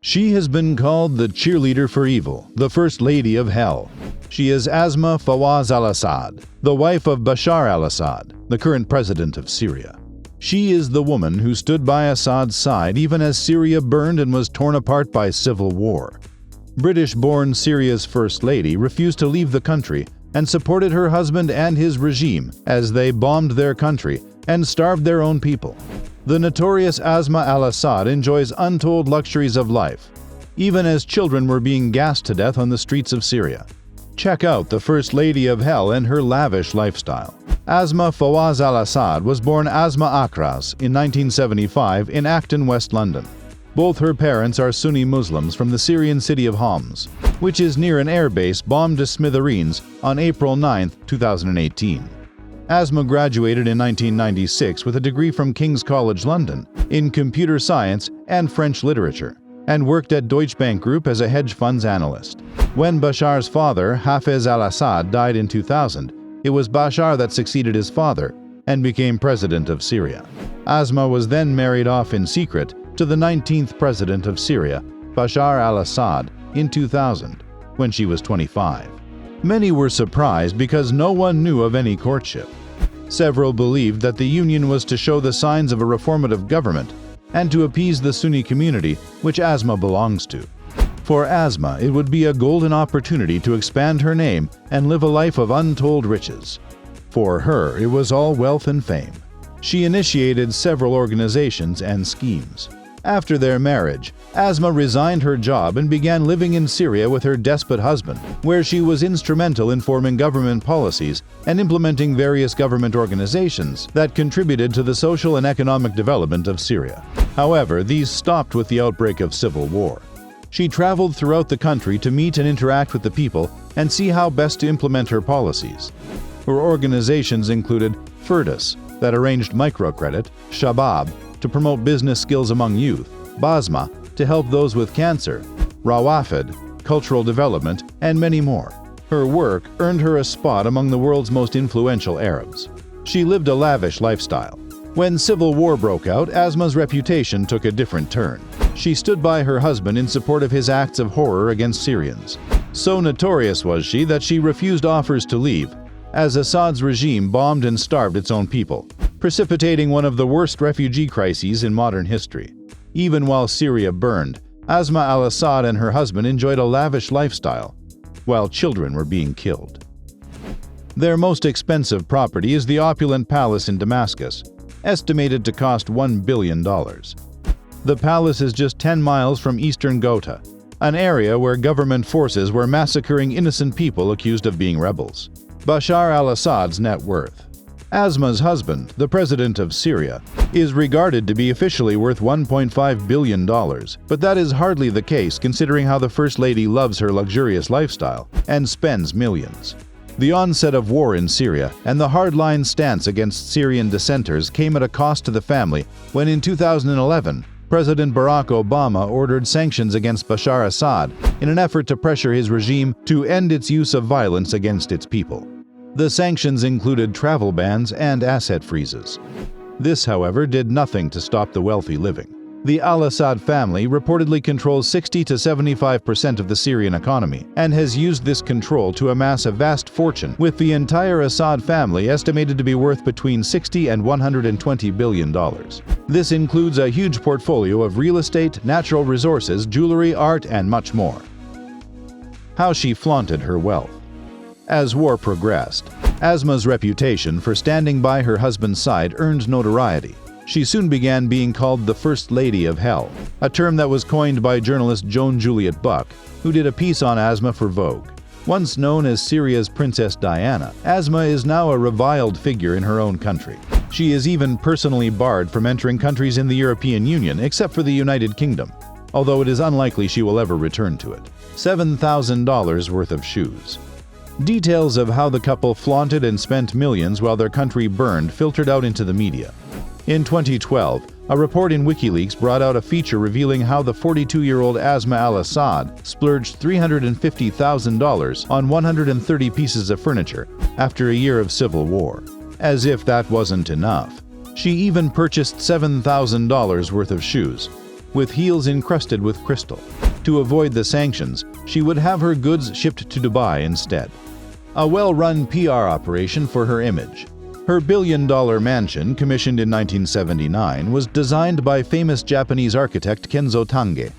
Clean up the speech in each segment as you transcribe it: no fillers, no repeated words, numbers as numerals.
She has been called the cheerleader for evil, the First Lady of Hell. She is Asma Fawaz Al Assad, the wife of Bashar Al Assad, the current president of Syria. She is the woman who stood by Assad's side even as Syria burned and was torn apart by civil war. British-born Syria's First Lady refused to leave the country and supported her husband and his regime as they bombed their country and starved their own people. The notorious Asma Al Assad enjoys untold luxuries of life, even as children were being gassed to death on the streets of Syria. Check out the First Lady of Hell and her lavish lifestyle. Asma Fawaz Al Assad was born Asma Akras in 1975 in Acton, West London. Both her parents are Sunni Muslims from the Syrian city of Homs, which is near an airbase bombed to smithereens on April 9, 2018. Asma graduated in 1996 with a degree from King's College London in computer science and French literature, and worked at Deutsche Bank Group as a hedge funds analyst. When Bashar's father, Hafez al-Assad, died in 2000, it was Bashar that succeeded his father and became president of Syria. Asma was then married off in secret to the 19th president of Syria, Bashar al Assad, in 2000, when she was 25. Many were surprised because no one knew of any courtship. Several believed that the union was to show the signs of a reformative government and to appease the Sunni community, which Asma belongs to. For Asma, it would be a golden opportunity to expand her name and live a life of untold riches. For her, it was all wealth and fame. She initiated several organizations and schemes. After their marriage, Asma resigned her job and began living in Syria with her despot husband, where she was instrumental in forming government policies and implementing various government organizations that contributed to the social and economic development of Syria. However, these stopped with the outbreak of civil war. She traveled throughout the country to meet and interact with the people and see how best to implement her policies. Her organizations included Furdus, that arranged microcredit, Shabab, to promote business skills among youth, Basma, to help those with cancer, Rawafid, cultural development, and many more. Her work earned her a spot among the world's most influential Arabs. She lived a lavish lifestyle. When civil war broke out, Asma's reputation took a different turn. She stood by her husband in support of his acts of horror against Syrians. So notorious was she that she refused offers to leave, as Assad's regime bombed and starved its own people, precipitating one of the worst refugee crises in modern history. Even while Syria burned, Asma Al Assad and her husband enjoyed a lavish lifestyle, while children were being killed. Their most expensive property is the opulent palace in Damascus, estimated to cost $1 billion. The palace is just 10 miles from eastern Ghouta, an area where government forces were massacring innocent people accused of being rebels. Bashar al Assad's net worth. Asma's husband, the president of Syria, is regarded to be officially worth $1.5 billion, but that is hardly the case considering how the First Lady loves her luxurious lifestyle and spends millions. The onset of war in Syria and the hardline stance against Syrian dissenters came at a cost to the family when in 2011, President Barack Obama ordered sanctions against Bashar Assad in an effort to pressure his regime to end its use of violence against its people. The sanctions included travel bans and asset freezes. This, however, did nothing to stop the wealthy living. The Al Assad family reportedly controls 60 to 75% of the Syrian economy and has used this control to amass a vast fortune, with the entire Assad family estimated to be worth between $60 and $120 billion. This includes a huge portfolio of real estate, natural resources, jewelry, art, and much more. How she flaunted her wealth. As war progressed, Asma's reputation for standing by her husband's side earned notoriety. She soon began being called the First Lady of Hell, a term that was coined by journalist Joan Juliet Buck, who did a piece on Asma for Vogue. Once known as Syria's Princess Diana, Asma is now a reviled figure in her own country. She is even personally barred from entering countries in the European Union except for the United Kingdom, although it is unlikely she will ever return to it. $7,000 worth of shoes. Details of how the couple flaunted and spent millions while their country burned filtered out into the media. In 2012, a report in WikiLeaks brought out a feature revealing how the 42-year-old Asma Al Assad splurged $350,000 on 130 pieces of furniture after a year of civil war. As if that wasn't enough, she even purchased $7,000 worth of shoes, with heels encrusted with crystal. To avoid the sanctions, she would have her goods shipped to Dubai instead. A well-run PR operation for her image. Her billion-dollar mansion, commissioned in 1979, was designed by famous Japanese architect Kenzo Tange.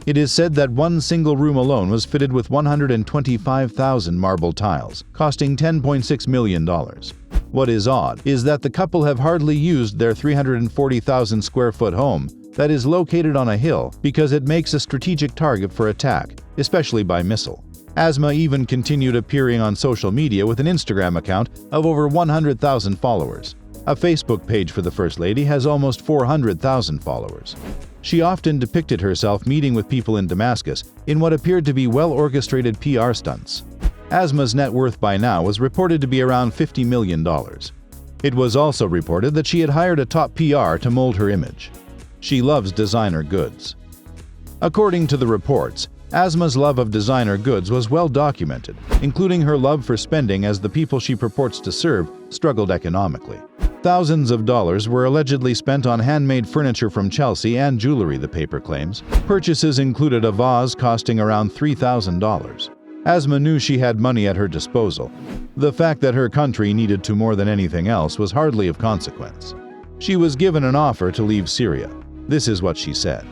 It is said that one single room alone was fitted with 125,000 marble tiles, costing $10.6 million. What is odd is that the couple have hardly used their 340,000 square foot home that is located on a hill because it makes a strategic target for attack, especially by missile. Asma even continued appearing on social media with an Instagram account of over 100,000 followers. A Facebook page for the First Lady has almost 400,000 followers. She often depicted herself meeting with people in Damascus in what appeared to be well-orchestrated PR stunts. Asma's net worth by now was reported to be around $50 million. It was also reported that she had hired a top PR to mold her image. She loves designer goods. According to the reports, Asma's love of designer goods was well documented, including her love for spending as the people she purports to serve struggled economically. Thousands of dollars were allegedly spent on handmade furniture from Chelsea and jewelry, the paper claims. Purchases included a vase costing around $3,000. Asma knew she had money at her disposal. The fact that her country needed to more than anything else was hardly of consequence. She was given an offer to leave Syria. This is what she said.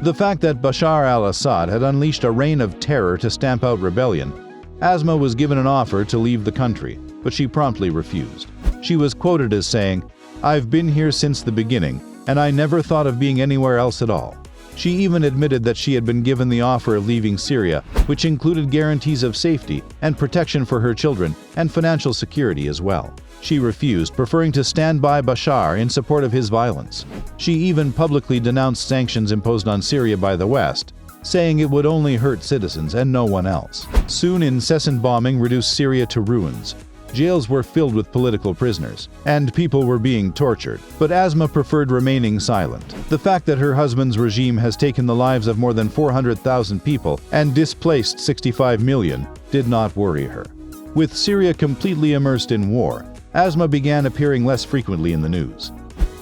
The fact that Bashar Al Assad had unleashed a reign of terror to stamp out rebellion, Asma was given an offer to leave the country, but she promptly refused. She was quoted as saying, "I've been here since the beginning, and I never thought of being anywhere else at all." She even admitted that she had been given the offer of leaving Syria, which included guarantees of safety and protection for her children and financial security as well. She refused, preferring to stand by Bashar in support of his violence. She even publicly denounced sanctions imposed on Syria by the West, saying it would only hurt citizens and no one else. Soon, incessant bombing reduced Syria to ruins. Jails were filled with political prisoners, and people were being tortured. But Asma preferred remaining silent. The fact that her husband's regime has taken the lives of more than 400,000 people and displaced 65 million did not worry her. With Syria completely immersed in war, Asma began appearing less frequently in the news.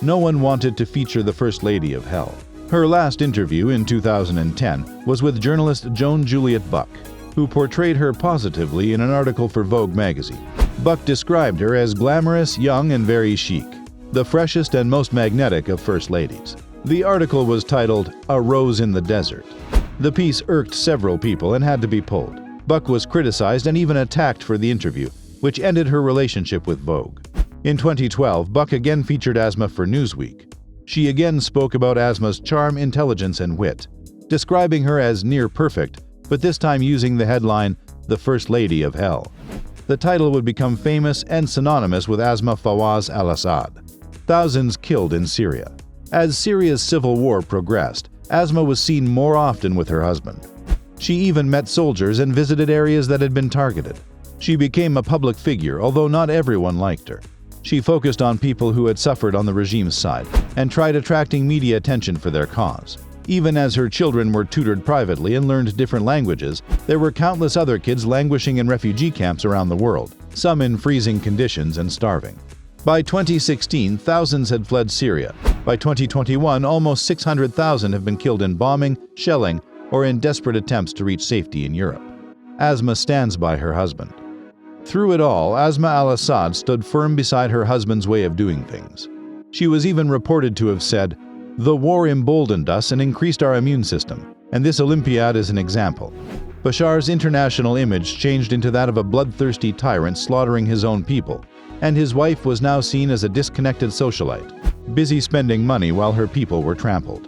No one wanted to feature the First Lady of Hell. Her last interview in 2010 was with journalist Joan Juliet Buck, who portrayed her positively in an article for Vogue magazine. Buck described her as glamorous, young, and very chic, the freshest and most magnetic of First Ladies. The article was titled, "A Rose in the Desert." The piece irked several people and had to be pulled. Buck was criticized and even attacked for the interview, which ended her relationship with Vogue. In 2012, Buck again featured Asma for Newsweek. She again spoke about Asma's charm, intelligence, and wit, describing her as near perfect, but this time using the headline, "The First Lady of Hell." The title would become famous and synonymous with Asma Fawaz Al Assad. Thousands killed in Syria. As Syria's civil war progressed, Asma was seen more often with her husband. She even met soldiers and visited areas that had been targeted. She became a public figure, although not everyone liked her. She focused on people who had suffered on the regime's side and tried attracting media attention for their cause. Even as her children were tutored privately and learned different languages, there were countless other kids languishing in refugee camps around the world, some in freezing conditions and starving. By 2016, thousands had fled Syria. By 2021, almost 600,000 have been killed in bombing, shelling, or in desperate attempts to reach safety in Europe. Asma stands by her husband. Through it all, Asma Al Assad stood firm beside her husband's way of doing things. She was even reported to have said, "The war emboldened us and increased our immune system, and this Olympiad is an example." Bashar's international image changed into that of a bloodthirsty tyrant slaughtering his own people, and his wife was now seen as a disconnected socialite, busy spending money while her people were trampled.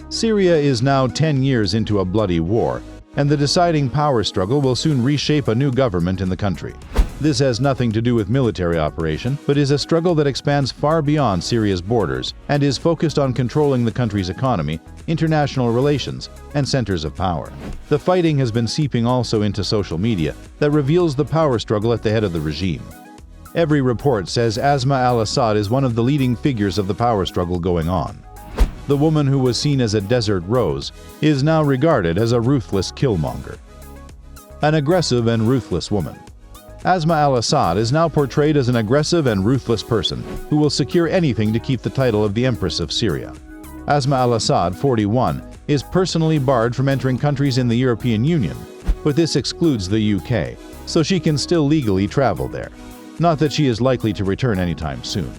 Syria is now 10 years into a bloody war, and the deciding power struggle will soon reshape a new government in the country. This has nothing to do with military operation, but is a struggle that expands far beyond Syria's borders and is focused on controlling the country's economy, international relations, and centers of power. The fighting has been seeping also into social media that reveals the power struggle at the head of the regime. Every report says Asma Al Assad is one of the leading figures of the power struggle going on. The woman who was seen as a desert rose is now regarded as a ruthless killmonger. An aggressive and ruthless woman. Asma Al Assad is now portrayed as an aggressive and ruthless person who will secure anything to keep the title of the Empress of Syria. Asma Al Assad, 41, is personally barred from entering countries in the European Union, but this excludes the UK, so she can still legally travel there. Not that she is likely to return anytime soon.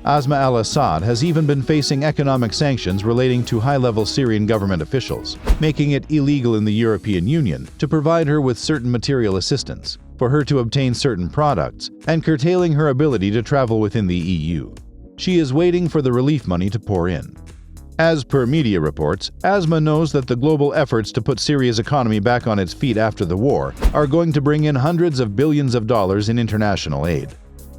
Asma Al Assad has even been facing economic sanctions relating to high-level Syrian government officials, making it illegal in the European Union to provide her with certain material assistance, for her to obtain certain products, and curtailing her ability to travel within the EU. She is waiting for the relief money to pour in. As per media reports, Asma knows that the global efforts to put Syria's economy back on its feet after the war are going to bring in hundreds of billions of dollars in international aid.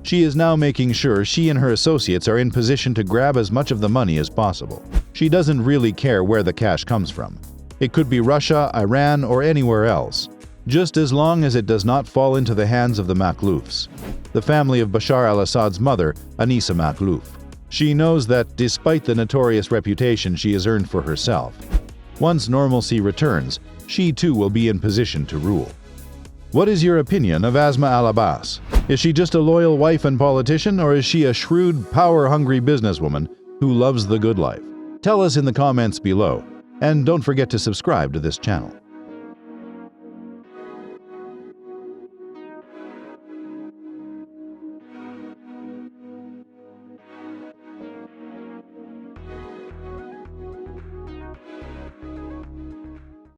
She is now making sure she and her associates are in position to grab as much of the money as possible. She doesn't really care where the cash comes from. It could be Russia, Iran, or anywhere else, just as long as it does not fall into the hands of the Makhloufs, the family of Bashar Al Assad's mother, Anisa Makhlouf. She knows that, despite the notorious reputation she has earned for herself, once normalcy returns, she too will be in position to rule. What is your opinion of Asma Al Assad? Is she just a loyal wife and politician, or is she a shrewd, power-hungry businesswoman who loves the good life? Tell us in the comments below, and don't forget to subscribe to this channel.